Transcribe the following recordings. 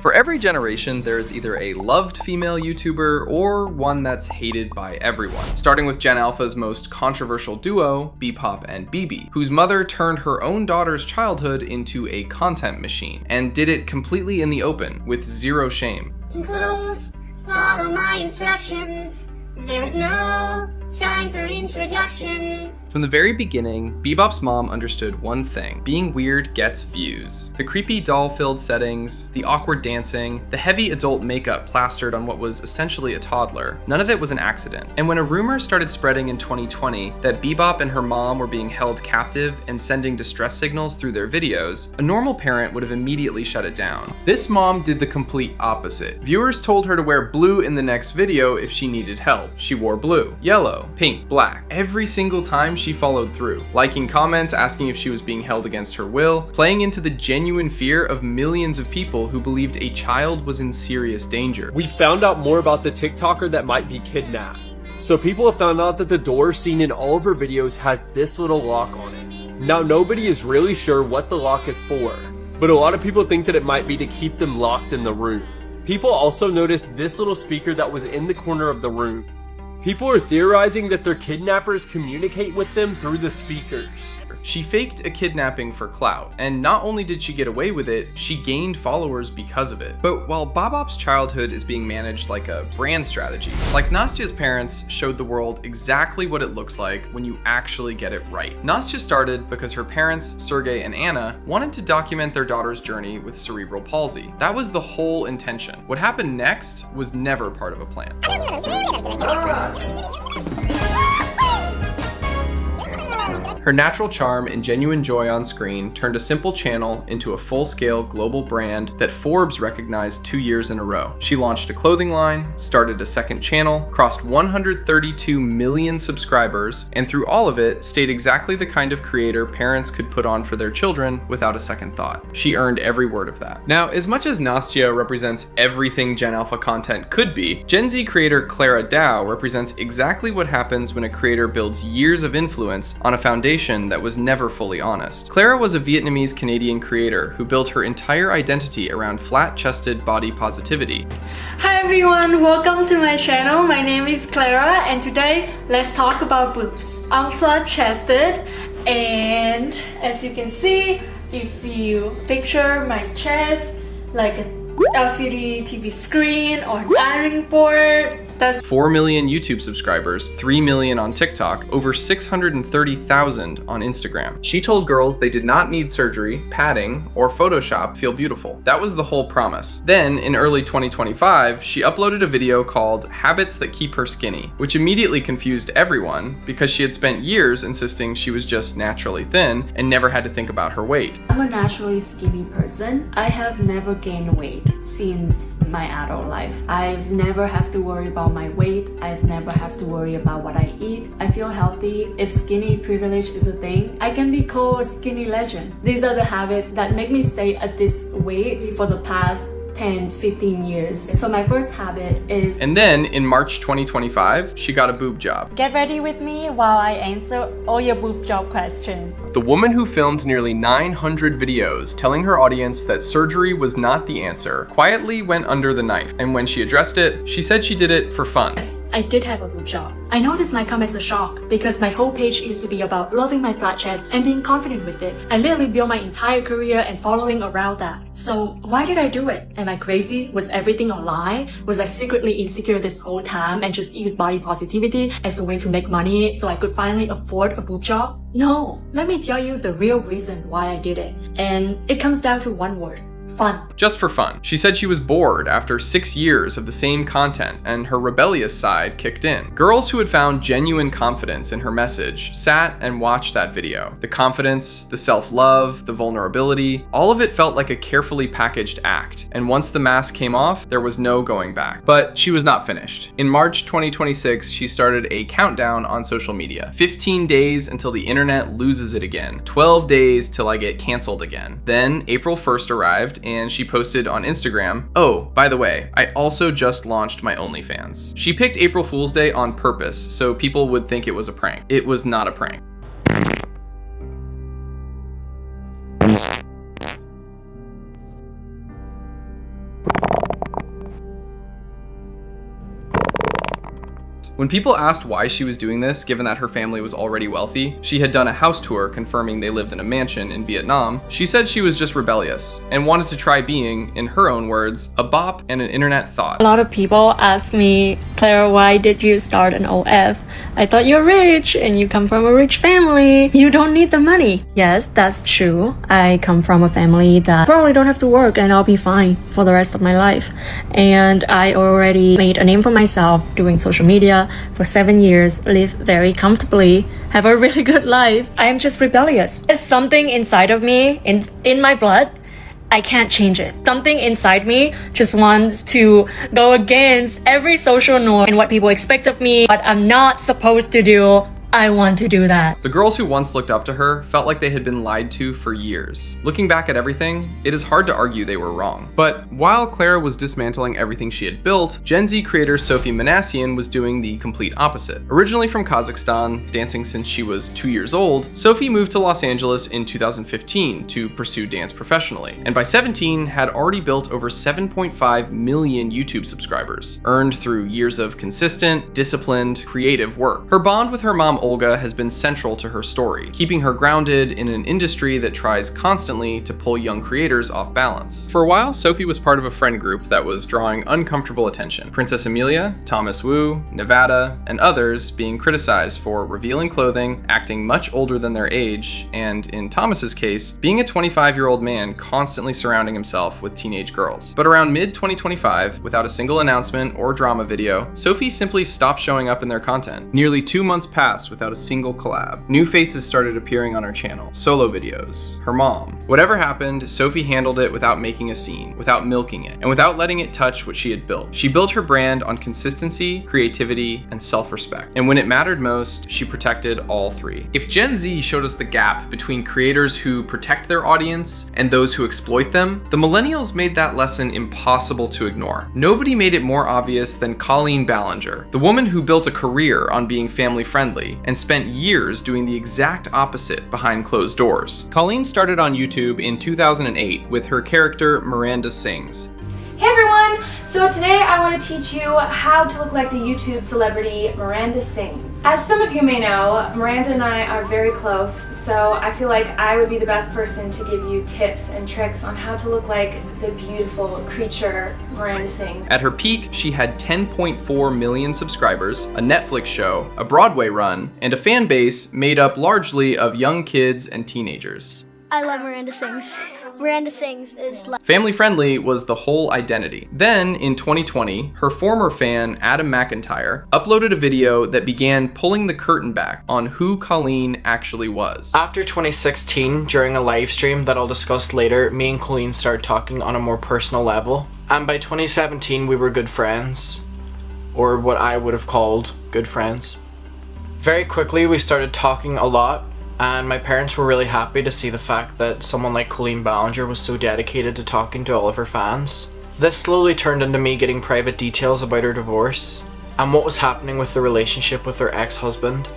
For every generation, there is either a loved female YouTuber or one that's hated by everyone. Starting with Gen Alpha's most controversial duo, BBop and BeBop, whose mother turned her own daughter's childhood into a content machine, and did it completely in the open, with zero shame. Close, follow my instructions. There is no time for introductions. From the very beginning, BBop's mom understood one thing: being weird gets views. The creepy doll-filled settings, the awkward dancing, the heavy adult makeup plastered on what was essentially a toddler, none of it was an accident. And when a rumor started spreading in 2020 that BBop and her mom were being held captive and sending distress signals through their videos, a normal parent would have immediately shut it down. This mom did the complete opposite. Viewers told her to wear blue in the next video if she needed help. She wore blue, yellow, pink, black. Every single time she followed through, liking comments, asking if she was being held against her will, playing into the genuine fear of millions of people who believed a child was in serious danger. We found out more about the TikToker that might be kidnapped. So people have found out that the door seen in all of her videos has this little lock on it. Now nobody is really sure what the lock is for, but a lot of people think that it might be to keep them locked in the room. People also noticed this little speaker that was in the corner of the room. People are theorizing that their kidnappers communicate with them through the speakers. She faked a kidnapping for clout, and not only did she get away with it, she gained followers because of it. But while BBop's childhood is being managed like a brand strategy, like Nastya's parents showed the world exactly what it looks like when you actually get it right. Nastya started because her parents, Sergey and Anna, wanted to document their daughter's journey with cerebral palsy. That was the whole intention. What happened next was never part of a plan. Her natural charm and genuine joy on screen turned a simple channel into a full-scale global brand that Forbes recognized 2 years in a row. She launched a clothing line, started a second channel, crossed 132 million subscribers, and through all of it, stayed exactly the kind of creator parents could put on for their children without a second thought. She earned every word of that. Now, as much as Nastya represents everything Gen Alpha content could be, Gen Z creator Clara Dao represents exactly what happens when a creator builds years of influence on a foundation that was never fully honest. Clara was a Vietnamese-Canadian creator who built her entire identity around flat-chested body positivity. Hi everyone, welcome to my channel. My name is Clara and today let's talk about boobs. I'm flat-chested and as you can see, if you picture my chest like an LCD TV screen or an ironing board, that's 4 million YouTube subscribers, 3 million on TikTok, over 630,000 on Instagram. She told girls they did not need surgery, padding, or Photoshop to feel beautiful. That was the whole promise. Then, in early 2025, she uploaded a video called Habits That Keep Her Skinny, which immediately confused everyone because she had spent years insisting she was just naturally thin and never had to think about her weight. I'm a naturally skinny person. I have never gained weight since my adult life. I've never have to worry about my weight. I've never have to worry about what I eat. I feel healthy. If skinny privilege is a thing, I can be called a skinny legend. These are the habits that make me stay at this weight for the past 10-15 years. So my first habit is... And then, in March 2025, she got a boob job. Get ready with me while I answer all your boobs job questions. The woman who filmed nearly 900 videos telling her audience that surgery was not the answer quietly went under the knife. And when she addressed it, she said she did it for fun. Yes, I did have a boob job. I know this might come as a shock because my whole page used to be about loving my flat chest and being confident with it. I literally built my entire career and following around that. So why did I do it? Am I crazy? Was everything a lie? Was I secretly insecure this whole time and just use body positivity as a way to make money so I could finally afford a boob job? No, let me tell you the real reason why I did it. And it comes down to one word. Fun. Just for fun. She said she was bored after 6 years of the same content and her rebellious side kicked in. Girls who had found genuine confidence in her message sat and watched that video. The confidence, the self-love, the vulnerability, all of it felt like a carefully packaged act. And once the mask came off, there was no going back. But she was not finished. In March 2026, she started a countdown on social media. 15 days until the internet loses it again. 12 days till I get canceled again. Then April 1st arrived and she posted on Instagram, "Oh, by the way, I also just launched my OnlyFans." She picked April Fool's Day on purpose so people would think it was a prank. It was not a prank. When people asked why she was doing this, given that her family was already wealthy, she had done a house tour confirming they lived in a mansion in Vietnam, she said she was just rebellious and wanted to try being, in her own words, a bop and an internet thought. A lot of people ask me, Clara, why did you start an OF? I thought you're rich and you come from a rich family. You don't need the money. Yes, that's true. I come from a family that probably don't have to work and I'll be fine for the rest of my life. And I already made a name for myself doing social media for 7 years, live very comfortably, have a really good life. I am just rebellious. There's something inside of me, in my blood. I can't change it. Something inside me just wants to go against every social norm and what people expect of me, but I'm not supposed to do. I want to do that. The girls who once looked up to her felt like they had been lied to for years. Looking back at everything, it is hard to argue they were wrong. But while Clara was dismantling everything she had built, Gen Z creator Sofi Manassyan was doing the complete opposite. Originally from Kazakhstan, dancing since she was 2 years old, Sofi moved to Los Angeles in 2015 to pursue dance professionally, and by 17 had already built over 7.5 million YouTube subscribers, earned through years of consistent, disciplined, creative work. Her bond with her mom Olga has been central to her story, keeping her grounded in an industry that tries constantly to pull young creators off balance. For a while, Sophie was part of a friend group that was drawing uncomfortable attention. Princess Amelia, Thomas Wu, Nevada, and others being criticized for revealing clothing, acting much older than their age, and in Thomas's case, being a 25-year-old man constantly surrounding himself with teenage girls. But around mid-2025, without a single announcement or drama video, Sophie simply stopped showing up in their content. Nearly 2 months passed without a single collab. New faces started appearing on her channel, solo videos, her mom. Whatever happened, Sophie handled it without making a scene, without milking it, and without letting it touch what she had built. She built her brand on consistency, creativity, and self-respect. And when it mattered most, she protected all three. If Gen Z showed us the gap between creators who protect their audience and those who exploit them, the millennials made that lesson impossible to ignore. Nobody made it more obvious than Colleen Ballinger, the woman who built a career on being family-friendly and spent years doing the exact opposite behind closed doors. Colleen started on YouTube in 2008 with her character Miranda Sings. Hey everyone! So today I want to teach you how to look like the YouTube celebrity Miranda Sings. As some of you may know, Miranda and I are very close, so I feel like I would be the best person to give you tips and tricks on how to look like the beautiful creature Miranda Sings. At her peak, she had 10.4 million subscribers, a Netflix show, a Broadway run, and a fan base made up largely of young kids and teenagers. I love Miranda Sings. Miranda Sings is like... Family friendly was the whole identity. Then, in 2020, her former fan, Adam McIntyre, uploaded a video that began pulling the curtain back on who Colleen actually was. After 2016, during a live stream that I'll discuss later, me and Colleen started talking on a more personal level. And by 2017, we were good friends. Or what I would have called good friends. Very quickly, we started talking a lot. And my parents were really happy to see the fact that someone like Colleen Ballinger was so dedicated to talking to all of her fans. This slowly turned into me getting private details about her divorce and what was happening with the relationship with her ex-husband.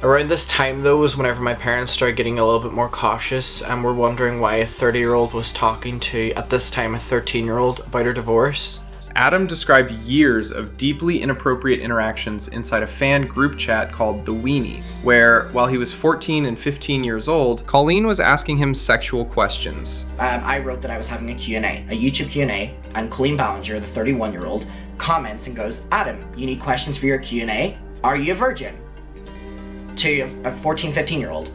Around this time though was whenever my parents started getting a little bit more cautious and were wondering why a 30-year-old was talking to, at this time, a 13-year-old about her divorce. Adam described years of deeply inappropriate interactions inside a fan group chat called The Weenies, where, while he was 14 and 15 years old, Colleen was asking him sexual questions. I wrote that I was having a Q&A, a YouTube Q&A, and Colleen Ballinger, the 31-year-old, comments and goes, "Adam, you need questions for your Q&A? Are you a virgin?" To a 14, 15-year-old.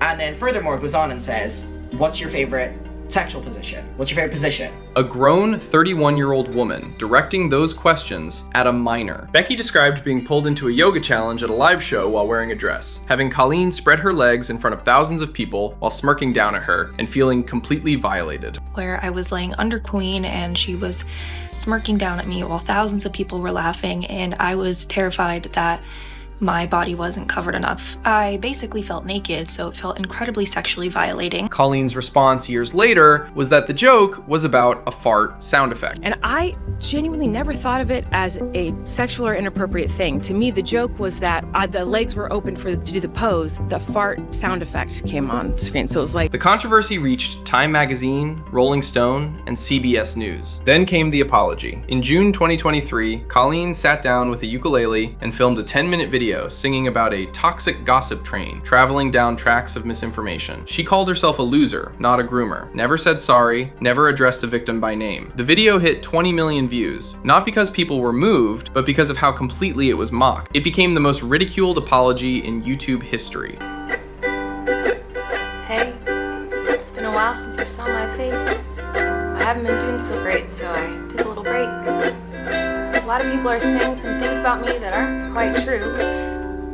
And then furthermore goes on and says, "What's your favorite sexual position? What's your favorite position?" A grown 31-year-old woman directing those questions at a minor. Becky described being pulled into a yoga challenge at a live show while wearing a dress, having Colleen spread her legs in front of thousands of people while smirking down at her and feeling completely violated. Where I was laying under Colleen and she was smirking down at me while thousands of people were laughing, and I was terrified that my body wasn't covered enough. I basically felt naked, so it felt incredibly sexually violating. Colleen's response years later was that the joke was about a fart sound effect. And I genuinely never thought of it as a sexual or inappropriate thing. To me, the joke was that the legs were open to do the pose, the fart sound effect came on screen. So it was like... The controversy reached Time Magazine, Rolling Stone, and CBS News. Then came the apology. In June 2023, Colleen sat down with a ukulele and filmed a 10-minute video singing about a toxic gossip train traveling down tracks of misinformation. She called herself a loser, not a groomer. Never said sorry, never addressed a victim by name. The video hit 20 million views, not because people were moved, but because of how completely it was mocked. It became the most ridiculed apology in YouTube history. Hey, it's been a while since you saw my face. I haven't been doing so great, so I took a little break. So a lot of people are saying some things about me that aren't quite true.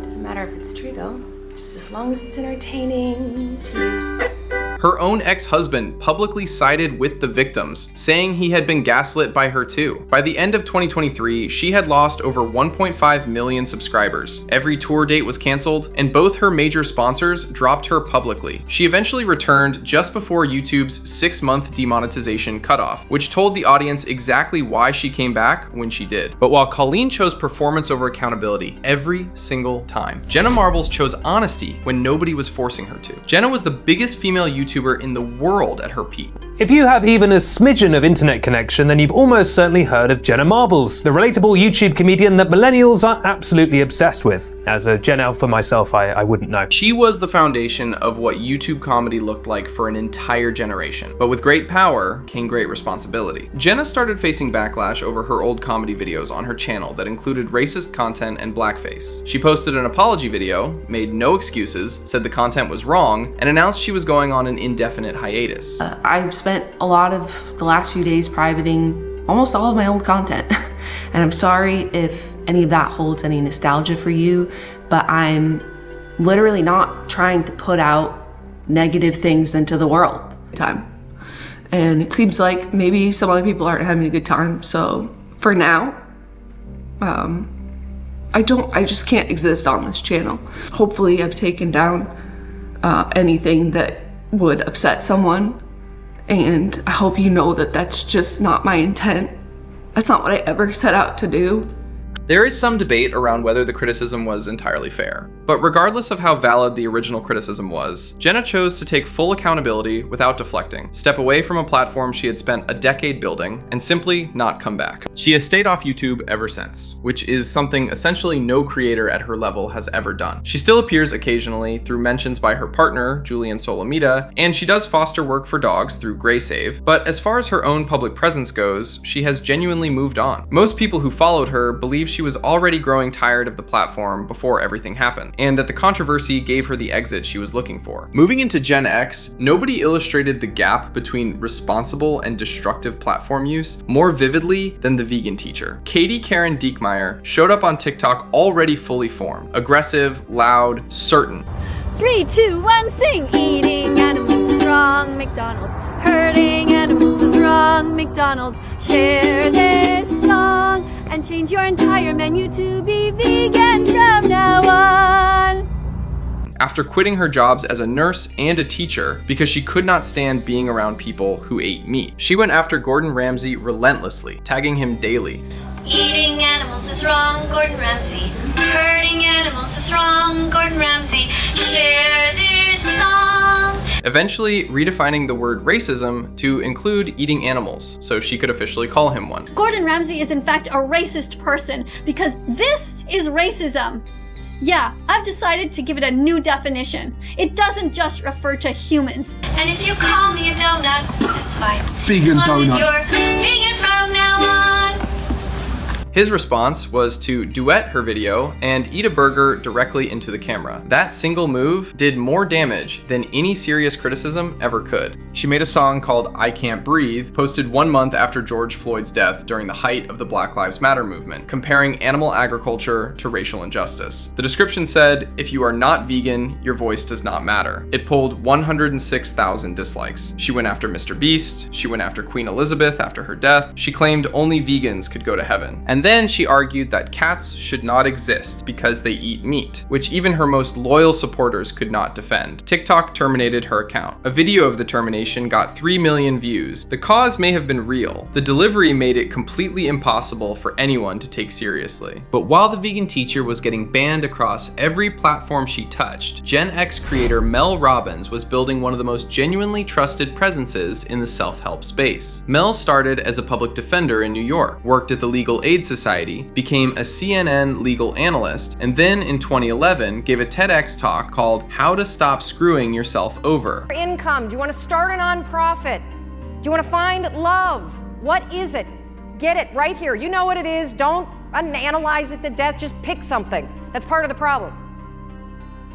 Doesn't matter if it's true though, just as long as it's entertaining to you. Her own ex-husband publicly sided with the victims, saying he had been gaslit by her too. By the end of 2023, she had lost over 1.5 million subscribers. Every tour date was canceled, and both her major sponsors dropped her publicly. She eventually returned just before YouTube's 6-month demonetization cutoff, which told the audience exactly why she came back when she did. But while Colleen chose performance over accountability every single time, Jenna Marbles chose honesty when nobody was forcing her to. Jenna was the biggest female YouTuber in the world at her peak. If you have even a smidgen of internet connection, then you've almost certainly heard of Jenna Marbles, the relatable YouTube comedian that millennials are absolutely obsessed with. As a Gen Alpha myself, I wouldn't know. She was the foundation of what YouTube comedy looked like for an entire generation. But with great power came great responsibility. Jenna started facing backlash over her old comedy videos on her channel that included racist content and blackface. She posted an apology video, made no excuses, said the content was wrong, and announced she was going on an indefinite hiatus. I've spent a lot of the last few days privating almost all of my old content. And I'm sorry if any of that holds any nostalgia for you, but I'm literally not trying to put out negative things into the world. And it seems like maybe some other people aren't having a good time. So for now, I just can't exist on this channel. Hopefully I've taken down anything that would upset someone. And I hope you know that that's just not my intent. That's not what I ever set out to do. There is some debate around whether the criticism was entirely fair. But regardless of how valid the original criticism was, Jenna chose to take full accountability without deflecting, step away from a platform she had spent a decade building, and simply not come back. She has stayed off YouTube ever since, which is something essentially no creator at her level has ever done. She still appears occasionally through mentions by her partner, Julian Solomita, and she does foster work for dogs through Gray Save, but as far as her own public presence goes, she has genuinely moved on. Most people who followed her believe she was already growing tired of the platform before everything happened, and that the controversy gave her the exit she was looking for. Moving into Gen X, nobody illustrated the gap between responsible and destructive platform use more vividly than the vegan teacher. Katie Karen Diekmeyer showed up on TikTok already fully formed, aggressive, loud, certain. 3, 2, 1, sing! Eating animals is wrong, McDonald's. Hurting animals is wrong, McDonald's. Share this song and change your entire menu to be vegan from now on. After quitting her jobs as a nurse and a teacher because she could not stand being around people who ate meat, she went after Gordon Ramsay relentlessly, tagging him daily. Eating animals is wrong, Gordon Ramsay. Hurting animals is wrong, Gordon Ramsay. Share this song. Eventually redefining the word racism to include eating animals, so she could officially call him one. Gordon Ramsay is in fact a racist person because this is racism. Yeah, I've decided to give it a new definition. It doesn't just refer to humans. And if you call me a donut, that's fine. Vegan as long donut. as you're vegan from now on. His response was to duet her video and eat a burger directly into the camera. That single move did more damage than any serious criticism ever could. She made a song called I Can't Breathe, posted 1 month after George Floyd's death during the height of the Black Lives Matter movement, comparing animal agriculture to racial injustice. The description said, if you are not vegan, your voice does not matter. It pulled 106,000 dislikes. She went after Mr. Beast, she went after Queen Elizabeth after her death, she claimed only vegans could go to heaven. And And then she argued that cats should not exist because they eat meat, which even her most loyal supporters could not defend. TikTok terminated her account. A video of the termination got 3 million views. The cause may have been real. The delivery made it completely impossible for anyone to take seriously. But while the vegan teacher was getting banned across every platform she touched, Gen X creator Mel Robbins was building one of the most genuinely trusted presences in the self-help space. Mel started as a public defender in New York, worked at the Legal Aid Society, became a CNN legal analyst, and then in 2011 gave a TEDx talk called How to Stop Screwing Yourself Over. Income, do you want to start a nonprofit? Do you want to find love? What is it? Get it right here. You know what it is. Don't analyze it to death. Just pick something. That's part of the problem.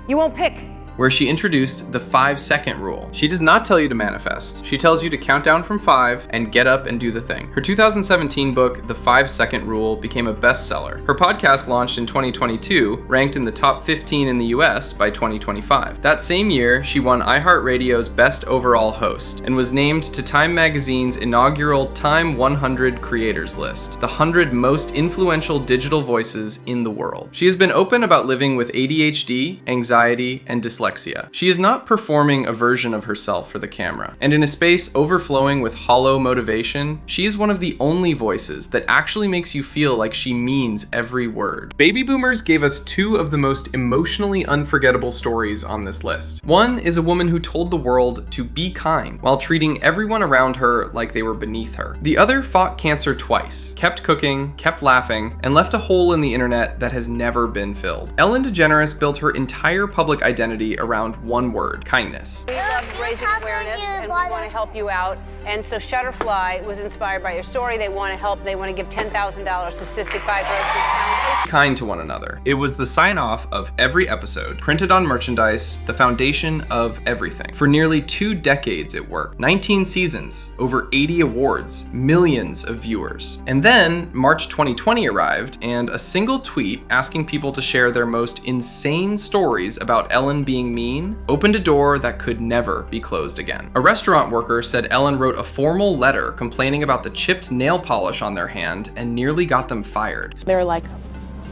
You won't pick. Where she introduced the 5-second rule. She does not tell you to manifest. She tells you to count down from 5 and get up and do the thing. Her 2017 book, The 5-Second Rule, became a bestseller. Her podcast launched in 2022, ranked in the top 15 in the US by 2025. That same year, she won iHeartRadio's Best Overall Host and was named to Time Magazine's inaugural Time 100 Creators list, the 100 most influential digital voices in the world. She has been open about living with ADHD, anxiety, and dyslexia. She is not performing a version of herself for the camera, and in a space overflowing with hollow motivation, she is one of the only voices that actually makes you feel like she means every word. Baby boomers gave us 2 of the most emotionally unforgettable stories on this list. One is a woman who told the world to be kind while treating everyone around her like they were beneath her. The other fought cancer twice, kept cooking, kept laughing, and left a hole in the internet that has never been filled. Ellen DeGeneres built her entire public identity around one word: kindness. We love raising awareness and we want to help you out. And so Shutterfly was inspired by your story. They want to help. They want to give $10,000 to Cystic Fibrosis. Kind to one another. It was the sign-off of every episode, printed on merchandise, the foundation of everything. For nearly 2 decades it worked. 19 seasons, over 80 awards, millions of viewers. And then March 2020 arrived, and a single tweet asking people to share their most insane stories about Ellen being mean opened a door that could never be closed again. A restaurant worker said Ellen wrote a formal letter complaining about the chipped nail polish on their hand and nearly got them fired. They were like,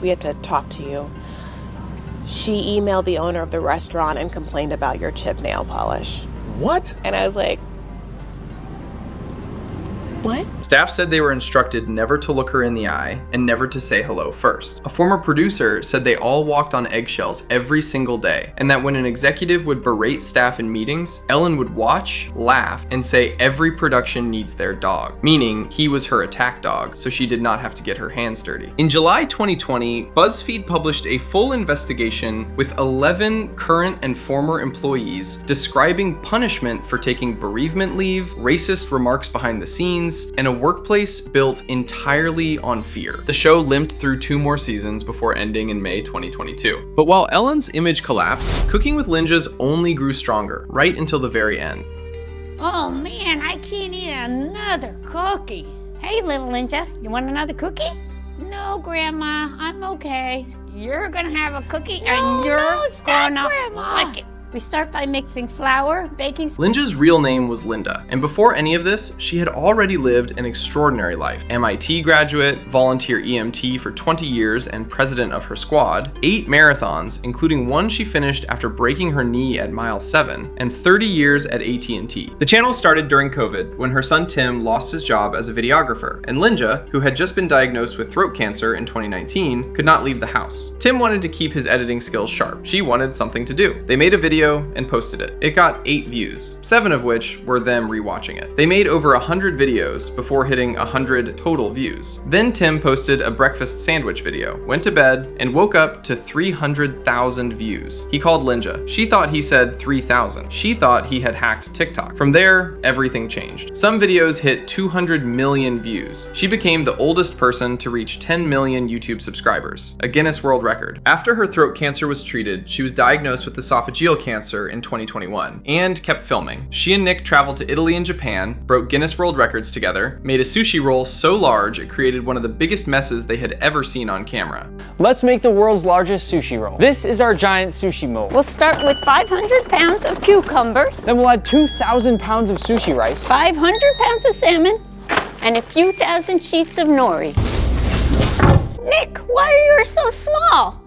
"We have to talk to you." She emailed the owner of the restaurant and complained about your chipped nail polish. What? And I was like, what? Staff said they were instructed never to look her in the eye and never to say hello first. A former producer said they all walked on eggshells every single day, and that when an executive would berate staff in meetings, Ellen would watch, laugh, and say every production needs their dog, meaning he was her attack dog, so she did not have to get her hands dirty. In July 2020, BuzzFeed published a full investigation with 11 current and former employees describing punishment for taking bereavement leave, racist remarks behind the scenes, and a workplace built entirely on fear. The show limped through 2 more seasons before ending in May 2022. But while Ellen's image collapsed, Cooking with Lynja's only grew stronger, right until the very end. Oh man, I can't eat another cookie. Hey little Lynja, you want another cookie? No, Grandma, I'm okay. You're gonna have a cookie and you're gonna like it. We start by mixing flour, baking. Lynja's real name was Linda, and before any of this, she had already lived an extraordinary life. MIT graduate, volunteer EMT for 20 years and president of her squad, 8 marathons, including one she finished after breaking her knee at mile 7, and 30 years at AT&T. The channel started during COVID when her son Tim lost his job as a videographer, and Lynja, who had just been diagnosed with throat cancer in 2019, could not leave the house. Tim wanted to keep his editing skills sharp. She wanted something to do. They made a video and posted it. It got 8 views, 7 of which were them rewatching it. They made over 100 videos before hitting 100 total views. Then Tim posted a breakfast sandwich video, went to bed, and woke up to 300,000 views. He called Lynja. She thought he said 3,000. She thought he had hacked TikTok. From there, everything changed. Some videos hit 200 million views. She became the oldest person to reach 10 million YouTube subscribers, a Guinness World Record. After her throat cancer was treated, she was diagnosed with esophageal cancer in 2021 and kept filming. She and Nick traveled to Italy and Japan, broke Guinness World Records together, made a sushi roll so large it created one of the biggest messes they had ever seen on camera. Let's make the world's largest sushi roll. This is our giant sushi mold. We'll start with 500 pounds of cucumbers. Then we'll add 2,000 pounds of sushi rice. 500 pounds of salmon and a few thousand sheets of nori. Nick, why are you so small?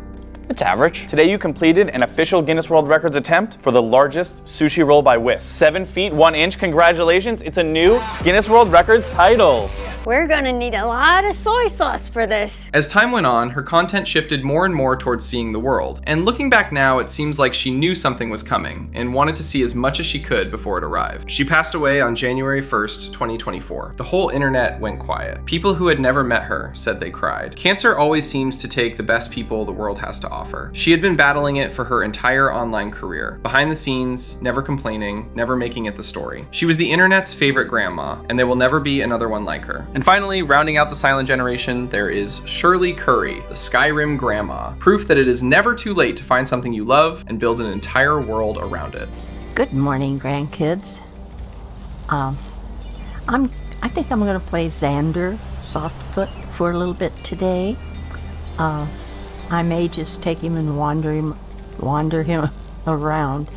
It's average. Today you completed an official Guinness World Records attempt for the largest sushi roll by width. 7 feet, 1 inch. Congratulations, it's a new Guinness World Records title. We're gonna need a lot of soy sauce for this. As time went on, her content shifted more and more towards seeing the world. And looking back now, it seems like she knew something was coming and wanted to see as much as she could before it arrived. She passed away on January 1st, 2024. The whole internet went quiet. People who had never met her said they cried. Cancer always seems to take the best people the world has to offer. She had been battling it for her entire online career. Behind the scenes, never complaining, never making it the story. She was the internet's favorite grandma, and there will never be another one like her. And finally, rounding out the silent generation, there is Shirley Curry, the Skyrim grandma. Proof that it is never too late to find something you love and build an entire world around it. Good morning, grandkids. I think I'm gonna play Xander Softfoot for a little bit today. I may just take him and wander him around.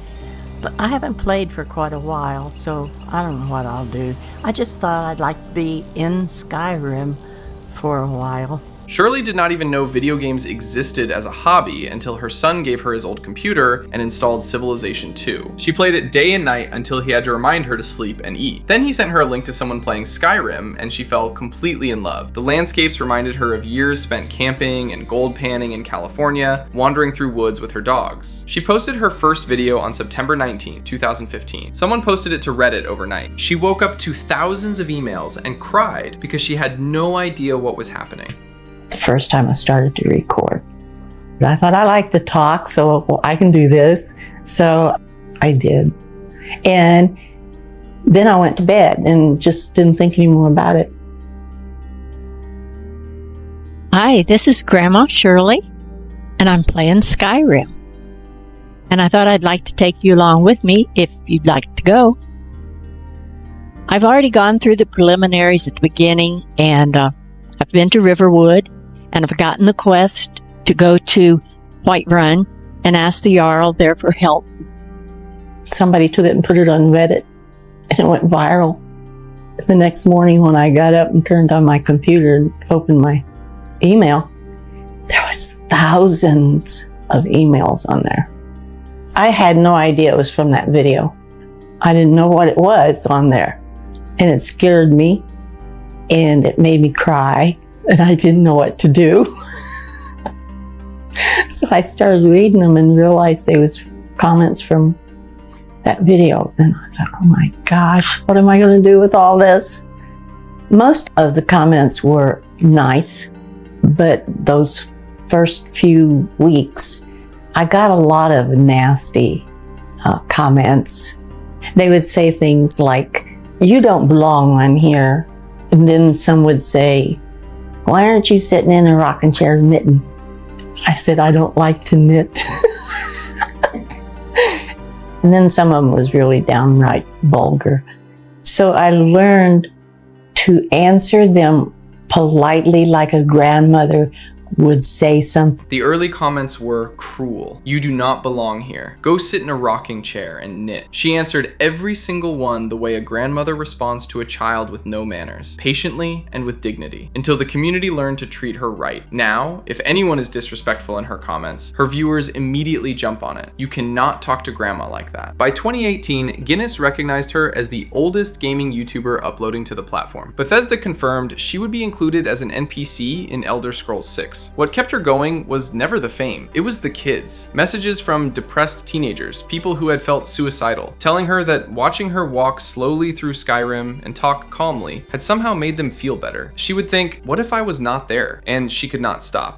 But I haven't played for quite a while, so I don't know what I'll do. I just thought I'd like to be in Skyrim for a while. Shirley did not even know video games existed as a hobby until her son gave her his old computer and installed Civilization 2. She played it day and night until he had to remind her to sleep and eat. Then he sent her a link to someone playing Skyrim, and she fell completely in love. The landscapes reminded her of years spent camping and gold panning in California, wandering through woods with her dogs. She posted her first video on September 19, 2015. Someone posted it to Reddit overnight. She woke up to thousands of emails and cried because she had no idea what was happening. The first time I started to record, I thought I like to talk, so I can do this. So I did. And then I went to bed and just didn't think any more about it. Hi, this is Grandma Shirley, and I'm playing Skyrim. And I thought I'd like to take you along with me if you'd like to go. I've already gone through the preliminaries at the beginning, and I've been to Riverwood, and I've gotten the quest to go to Whiterun and ask the Jarl there for help. Somebody took it and put it on Reddit, and it went viral. The next morning when I got up and turned on my computer and opened my email, there was thousands of emails on there. I had no idea it was from that video. I didn't know what it was on there, and it scared me, and it made me cry. And I didn't know what to do. So I started reading them and realized they was comments from that video. And I thought, oh my gosh, what am I going to do with all this? Most of the comments were nice, but those first few weeks, I got a lot of nasty comments. They would say things like, you don't belong on here. And then some would say, why aren't you sitting in a rocking chair knitting? I said, I don't like to knit. And then some of them was really downright vulgar. So I learned to answer them politely like a grandmother would say something. The early comments were cruel. You do not belong here. Go sit in a rocking chair and knit. She answered every single one the way a grandmother responds to a child with no manners, patiently and with dignity, until the community learned to treat her right. Now, if anyone is disrespectful in her comments, her viewers immediately jump on it. You cannot talk to grandma like that. By 2018, Guinness recognized her as the oldest gaming YouTuber uploading to the platform. Bethesda confirmed she would be included as an NPC in Elder Scrolls 6. What kept her going was never the fame, it was the kids. Messages from depressed teenagers, people who had felt suicidal, telling her that watching her walk slowly through Skyrim and talk calmly had somehow made them feel better. She would think, what if I was not there? And she could not stop.